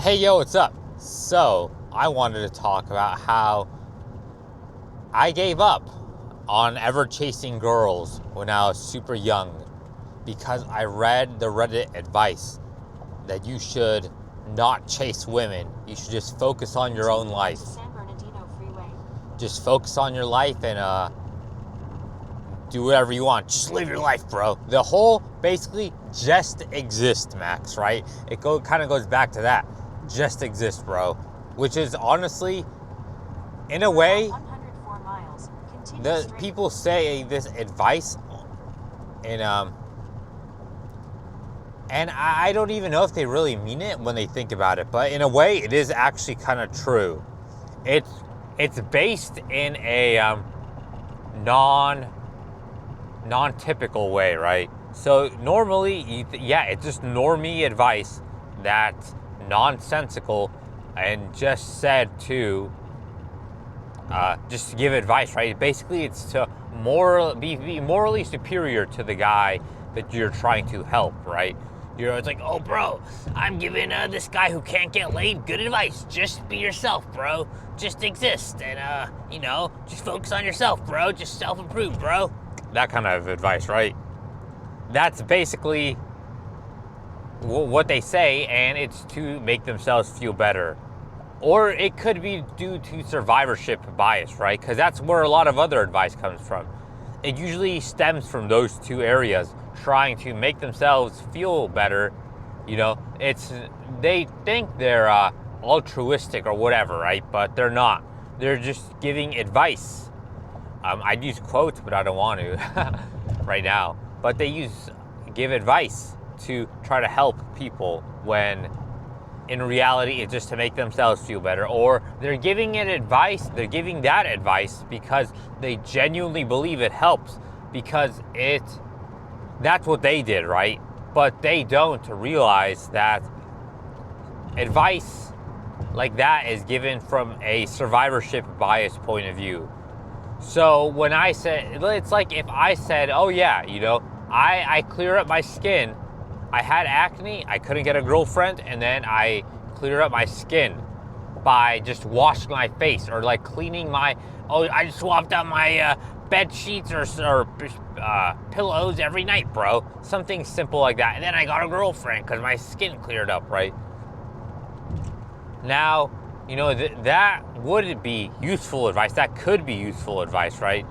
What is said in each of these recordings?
Hey yo, what's up? So, I wanted to talk about how I gave up on ever chasing girls when I was super young because I read the Reddit advice that you should not chase women. You should just focus on your own life. Just focus on your life and do whatever you want. Just live your life, bro. The whole basically just exist, Max, right? It kind of goes back to that. Just exist, bro. Which is honestly, in a way, 104 miles. the people say this advice, and I don't even know if they really mean it when they think about it. But in a way, it is actually kind of true. It's based in a non-typical way, right? So normally, it's just normie advice that's nonsensical and just said to just to give advice, right? Basically, it's to be morally superior to the guy that you're trying to help, right? It's like, oh, bro, I'm giving this guy who can't get laid good advice. Just be yourself, bro. Just exist, and just focus on yourself, bro. Just self-improve, bro. That kind of advice, right? That's basically what they say, and it's to make themselves feel better. Or it could be due to survivorship bias, right? Because that's where a lot of other advice comes from. It usually stems from those two areas, trying to make themselves feel better. They think they're altruistic or whatever, right? But they're not. They're just giving advice. I'd use quotes, but I don't want to right now. But they give advice to try to help people when in reality it's just to make themselves feel better. Or they're giving that advice because they genuinely believe it helps, because that's what they did, right? But they don't realize that advice like that is given from a survivorship bias point of view. So when I said, it's like if I said, oh yeah, I clear up my skin. I had acne, I couldn't get a girlfriend, and then I clear up my skin by just washing my face, or like cleaning I just swapped out my bed sheets or pillows every night, bro. Something simple like that. And then I got a girlfriend because my skin cleared up, right? Now, that would be useful advice. That could be useful advice, right?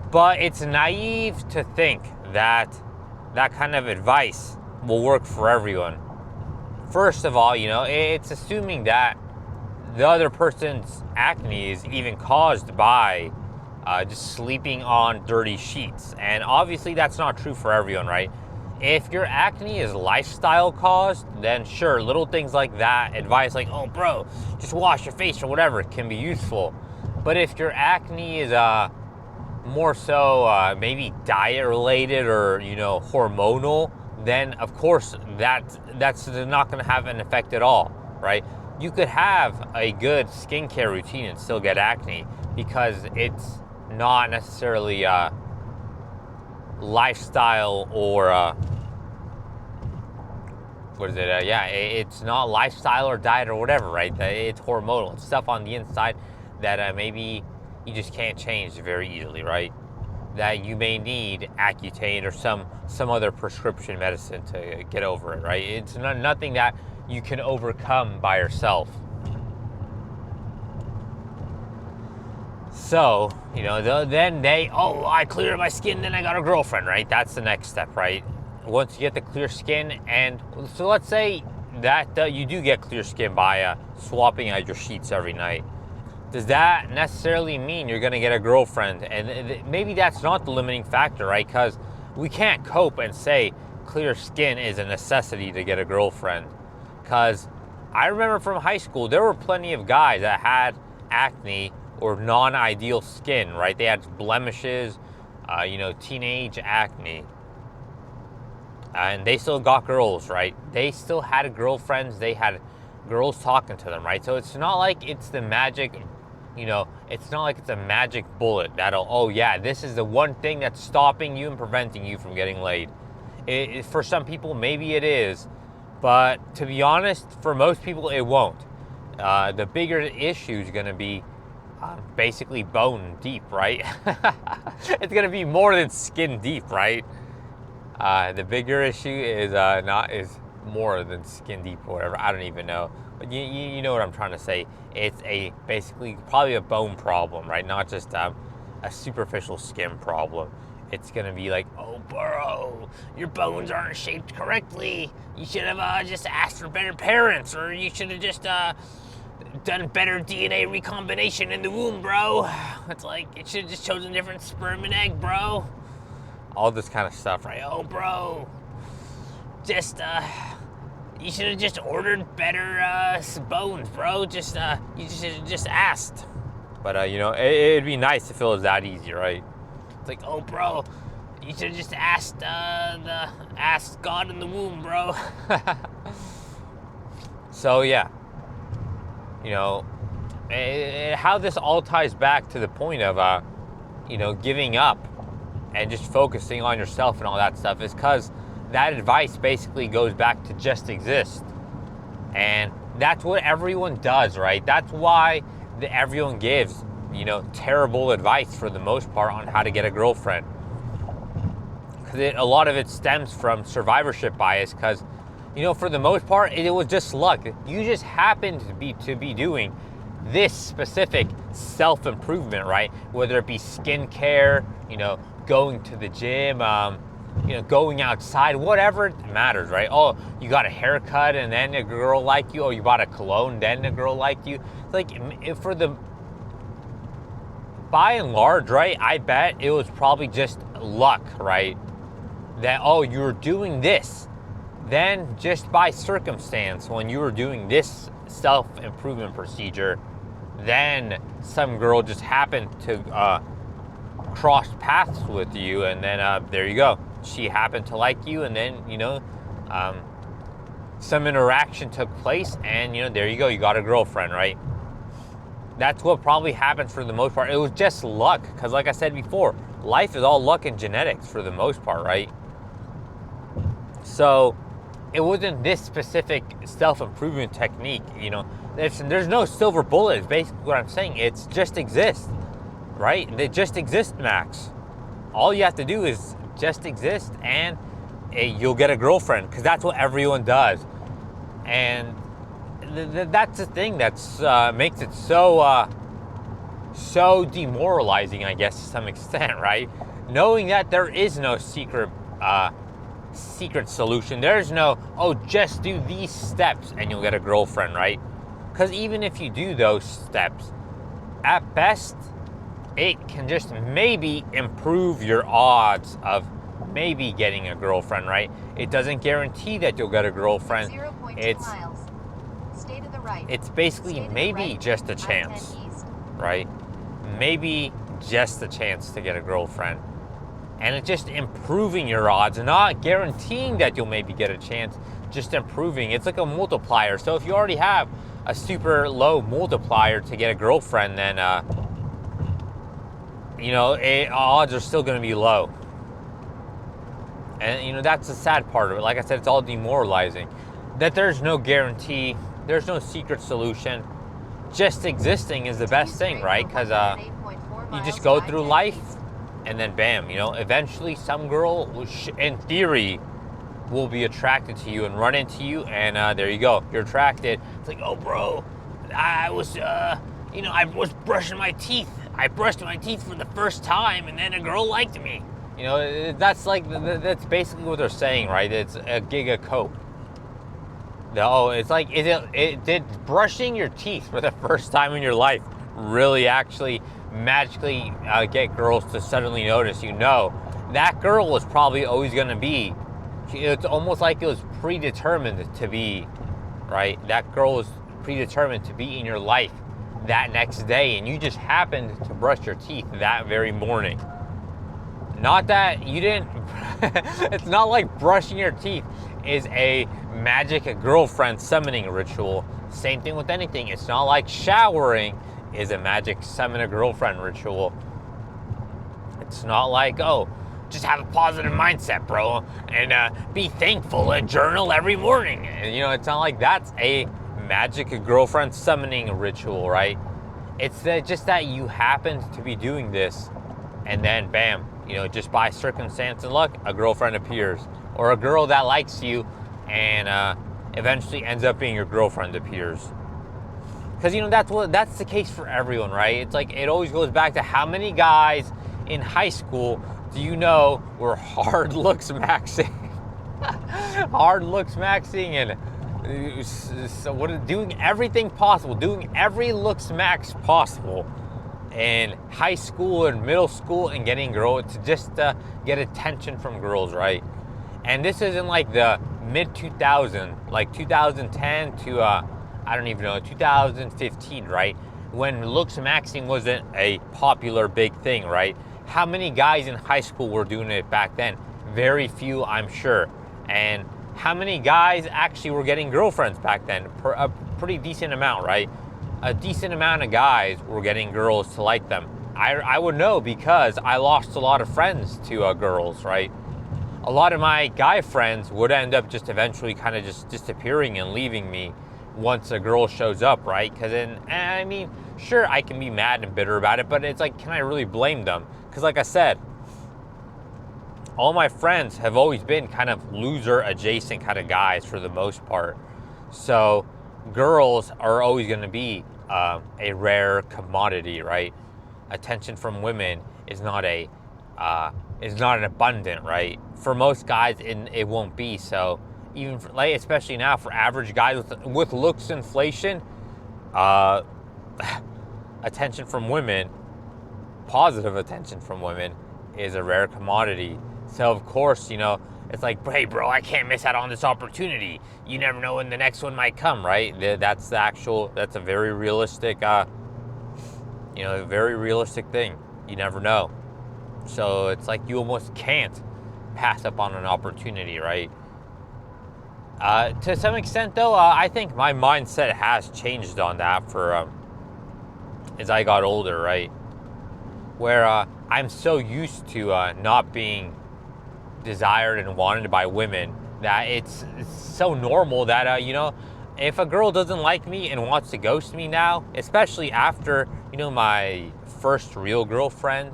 But it's naive to think that kind of advice will work for everyone. First of all, it's assuming that the other person's acne is even caused by just sleeping on dirty sheets. And obviously that's not true for everyone, right? If your acne is lifestyle caused, then sure, little things like that, advice like, oh bro, just wash your face or whatever, can be useful. But if your acne is more so maybe diet related or hormonal, then of course that's not going to have an effect at all, right? You could have a good skincare routine and still get acne because it's not necessarily lifestyle or it's not lifestyle or diet or whatever, right? It's hormonal. It's stuff on the inside that maybe you just can't change very easily, right? That you may need Accutane or some other prescription medicine to get over it, right? It's nothing that you can overcome by yourself. So, then I cleared my skin, then I got a girlfriend, right? That's the next step, right? Once you get the clear skin, and so let's say that you do get clear skin by swapping out your sheets every night. Does that necessarily mean you're going to get a girlfriend? And maybe that's not the limiting factor, right? Because we can't cope and say clear skin is a necessity to get a girlfriend. Because I remember from high school, there were plenty of guys that had acne or non-ideal skin, right? They had blemishes, teenage acne. And they still got girls, right? They still had girlfriends. They had girls talking to them, right? So it's not like it's the magic, it's not like it's a magic bullet that'll, this is the one thing that's stopping you and preventing you from getting laid. For some people, maybe it is, But to be honest, for most people, it won't. The bigger issue is going to be basically bone deep, right? It's going to be more than skin deep, right? The bigger issue is more than skin deep or whatever. I don't even know, but you know what I'm trying to say. It's basically probably a bone problem, right? Not just a superficial skin problem. It's gonna be like, oh, bro, your bones aren't shaped correctly. You should have just asked for better parents, or you should have just done better DNA recombination in the womb, bro. It's like, it should have just chosen a different sperm and egg, bro. All this kind of stuff, right? Oh, bro, just you should have just ordered better bones, bro. You should have just asked. But you know, it'd be nice if it was that easy, right? It's like, oh, bro, you should have just asked God in the womb, bro. So yeah, you know, how this all ties back to the point of you know, giving up and just focusing on yourself and all that stuff is because that advice basically goes back to just exist. And that's what everyone does, right? That's why everyone gives, you know, terrible advice for the most part on how to get a girlfriend. Because a lot of it stems from survivorship bias, because, you know, for the most part, it was just luck. You just happened to be doing this specific self-improvement, right? Whether it be skincare, you know, going to the gym, you know, going outside, whatever it matters, right? Oh, you got a haircut and then a girl liked you. Oh, you bought a cologne, then a girl liked you. It's like, by and large, right, I bet it was probably just luck, right? That, oh, you were doing this. Then just by circumstance, when you were doing this self-improvement procedure, then some girl just happened to cross paths with you, and then there you go. She happened to like you, and then, you know, some interaction took place, and, you know, there you go. You got a girlfriend, right? That's what probably happens for the most part. It was just luck, because like I said before, life is all luck and genetics for the most part, right? So it wasn't this specific self-improvement technique, you know. There's no silver bullet, is basically what I'm saying. It's just exist, right? They just exist, Max. All you have to do is just exist, and you'll get a girlfriend, because that's what everyone does. And that's the thing that's makes it so demoralizing, I guess, to some extent, right? Knowing that there is no secret solution. There's no, oh, just do these steps and you'll get a girlfriend, right? Because even if you do those steps, at best, it can just maybe improve your odds of maybe getting a girlfriend, right? It doesn't guarantee that you'll get a girlfriend. 0.2 miles. Stay to the right. It's basically maybe just a chance, right? Maybe just a chance to get a girlfriend. And it's just improving your odds, not guaranteeing that you'll maybe get a chance, just improving. It's like a multiplier. So if you already have a super low multiplier to get a girlfriend, then, you know, odds are still going to be low. And, you know, that's the sad part of it. Like I said, it's all demoralizing. That there's no guarantee, there's no secret solution. Just existing is the best thing, right? Because you just go through life, and then bam, you know, eventually some girl, in theory, will be attracted to you and run into you, and there you go, you're attracted. It's like, oh, bro, I was, you know, I was brushing my teeth. I brushed my teeth for the first time, and then a girl liked me. You know, that's basically what they're saying, right? It's a giga cope. No, it's like, did brushing your teeth for the first time in your life really actually magically get girls to suddenly notice you? No, that girl was probably always going to be, it's almost like it was predetermined to be, right? That girl was predetermined to be in your life that next day, and you just happened to brush your teeth that very morning. Not that you didn't, it's not like brushing your teeth is a magic girlfriend summoning ritual. Same thing with anything. It's not like showering is a magic summon a girlfriend ritual. It's not like, oh, just have a positive mindset, bro, and be thankful and journal every morning. And, it's not like that's a magic girlfriend summoning ritual, right? It's just that you happen to be doing this, and then bam, just by circumstance and luck, a girlfriend appears, or a girl that likes you, and eventually ends up being your girlfriend appears. Because that's the case for everyone, right? It's like it always goes back to how many guys in high school do you know were hard looks maxing, and so doing everything possible, doing every looks max possible in high school and middle school, and getting girls to just get attention from girls, right? And this isn't like the mid 2000, like 2010 to I don't even know, 2015, right? When looks maxing wasn't a popular big thing, right? How many guys in high school were doing it back then? Very few, I'm sure. And how many guys actually were getting girlfriends back then? A pretty decent amount, right? A decent amount of guys were getting girls to like them. I would know because I lost a lot of friends to girls, right? A lot of my guy friends would end up just eventually kind of just disappearing and leaving me once a girl shows up, right? Because then, I mean, sure, I can be mad and bitter about it, but it's like, can I really blame them? Because like I said, all my friends have always been kind of loser adjacent kind of guys for the most part. So girls are always going to be a rare commodity, right? Attention from women is not an abundant, right? For most guys, it won't be. So even for, like, especially now for average guys with looks inflation, attention from women, positive attention from women, is a rare commodity. So of course, it's like, hey bro, I can't miss out on this opportunity. You never know when the next one might come, right? That's a very realistic, very realistic thing. You never know. So it's like you almost can't pass up on an opportunity, right? To some extent, though, I think my mindset has changed on that for as I got older, right? Where I'm so used to not being desired and wanted by women that it's so normal that if a girl doesn't like me and wants to ghost me now, especially after my first real girlfriend,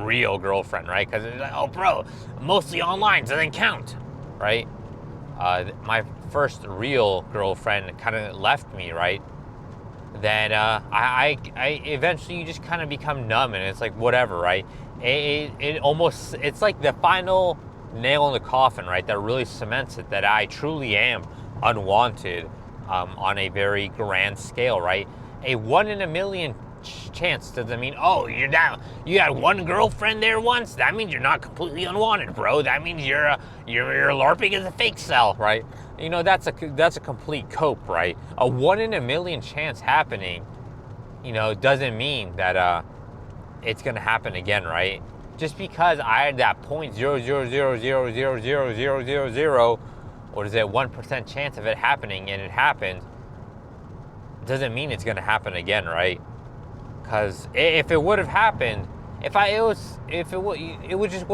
real girlfriend, right? Because it's like, oh bro, mostly online doesn't count, right? My first real girlfriend kind of left me, right? Then I eventually you just kind of become numb, and it's like whatever, right? It's like the final nail in the coffin, right? That really cements it that I truly am unwanted on a very grand scale, right? A 1 in a million chance doesn't mean, oh, you're down. You had one girlfriend there once. That means you're not completely unwanted, bro. That means you're LARPing as a fake cell, right? That's a complete cope, right? A 1 in a million chance happening, doesn't mean that it's gonna happen again, right? Just because I had that 0.000000000, what is it, 1% chance of it happening, and it happened, doesn't mean it's gonna happen again, right? Because if it would have happened, it would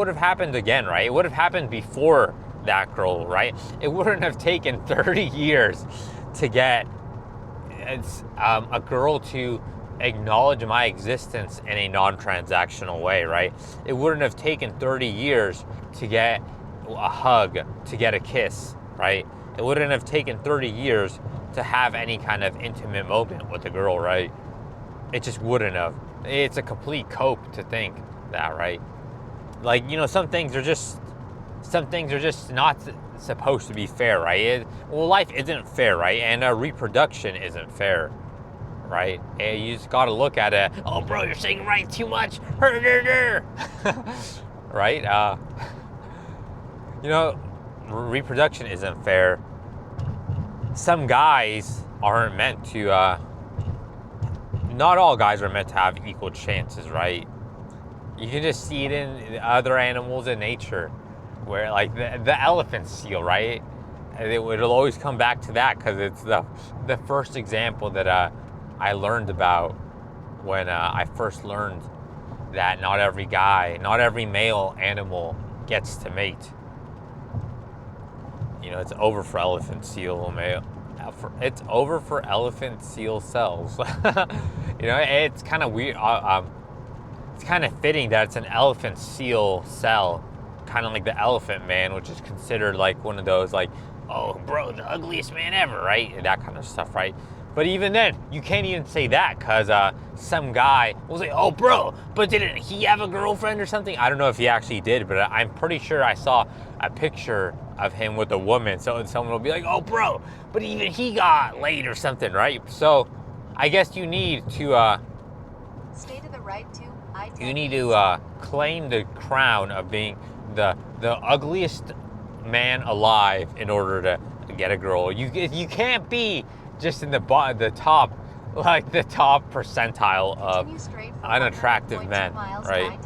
have happened again, right? It would have happened before that girl, right? It wouldn't have taken 30 years to get a girl to acknowledge my existence in a non-transactional way, right? It wouldn't have taken 30 years to get a hug, to get a kiss, right? It wouldn't have taken 30 years to have any kind of intimate moment with a girl, right? It just wouldn't have. It's a complete cope to think that, right? Like, some things are just not supposed to be fair, right? Life isn't fair, right? And reproduction isn't fair, right? And you just got to look at it. Oh, bro, you're saying right too much. Right? Reproduction isn't fair. Some guys aren't meant to. Not all guys are meant to have equal chances, right? You can just see it in other animals in nature, where like the elephant seal, right? It'll always come back to that because it's the first example that I learned about when I first learned that not every guy, not every male animal gets to mate. You know, it's over for elephant, seal, male. It's over for elephant, seal cells. You know, it's kind of weird. It's kind of fitting that it's an elephant seal cell, kind of like the Elephant Man, which is considered like one of those like, oh, bro, the ugliest man ever, right? That kind of stuff, right? But even then, you can't even say that because some guy will say, oh, bro, but didn't he have a girlfriend or something? I don't know if he actually did, but I'm pretty sure I saw a picture of him with a woman. So someone will be like, oh, bro, but even he got laid or something, right? So I guess you need to... Stay to the right to I-10 you need to claim the crown of being the ugliest man alive in order to get a girl. You can't be just in the top, like the top percentile of unattractive men, right?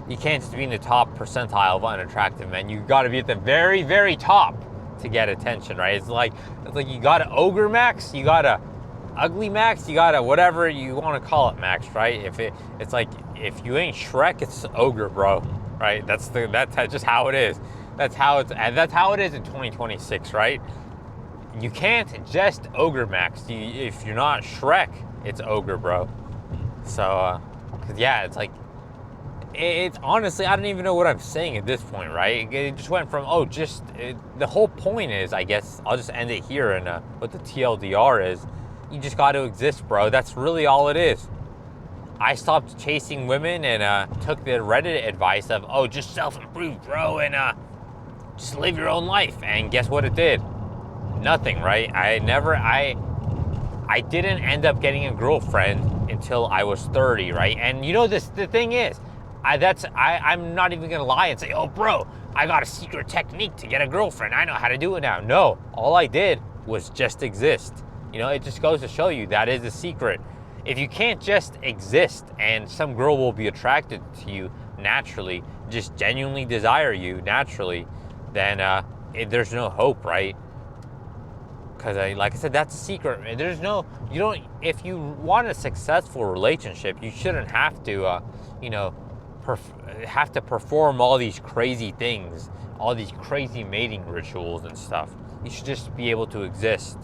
You can't just be in the top percentile of unattractive men. You got to be at the very, very top to get attention, right? It's like you got to ogre max, you got to ugly max, you got to whatever you want to call it max, right? It's like if you ain't Shrek, it's ogre, bro, right? That's just how it is. That's how it is in 2026, right? You can't just ogre max. If you're not Shrek, it's ogre, bro. So, cause yeah, it's like, it's honestly, I don't even know what I'm saying at this point, right? It just went from, the whole point is, I guess, I'll just end it here, and what the TLDR is, you just got to exist, bro. That's really all it is. I stopped chasing women and took the Reddit advice of, oh, just self-improve, bro, and just live your own life. And guess what it did? Nothing, right? I didn't end up getting a girlfriend until I was 30, right? And you know, the thing is, I'm not even gonna lie and say, oh, bro, I got a secret technique to get a girlfriend. I know how to do it now. No, all I did was just exist. You know, it just goes to show you that is the secret. If you can't just exist and some girl will be attracted to you naturally, just genuinely desire you naturally, then there's no hope, right? Because like I said, that's a secret. If you want a successful relationship, you shouldn't have to, have to perform all these crazy things, all these crazy mating rituals and stuff. You should just be able to exist.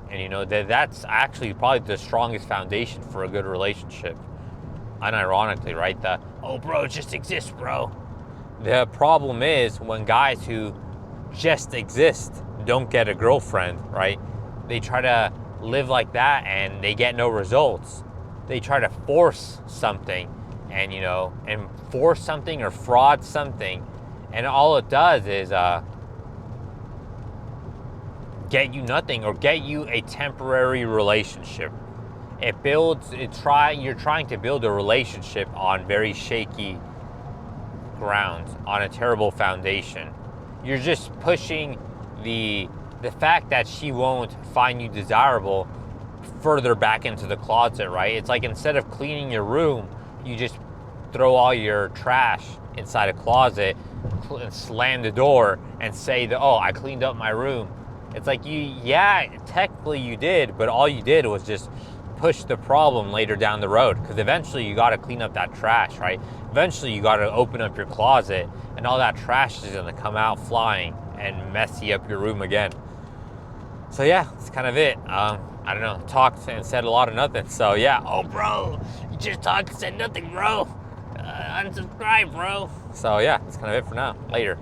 And you know, that's actually probably the strongest foundation for a good relationship. Unironically, right? Oh, bro, just exist, bro. The problem is when guys who just exist don't get a girlfriend, right? They try to live like that and they get no results. They try to force something and force something or fraud something. And all it does is get you nothing or get you a temporary relationship. You're trying to build a relationship on very shaky ground, on a terrible foundation. You're just pushing the fact that she won't find you desirable further back into the closet, right? It's like instead of cleaning your room, you just throw all your trash inside a closet and slam the door and say that, oh, I cleaned up my room. It's like technically you did, but all you did was just push the problem later down the road, because eventually you got to clean up that trash, right? Eventually you got to open up your closet and all that trash is going to come out flying and messy up your room again. So yeah, that's kind of it. I don't know, talked and said a lot of nothing. So yeah, oh bro, you just talked and said nothing, bro. Unsubscribe, bro. So yeah, that's kind of it for now. Later.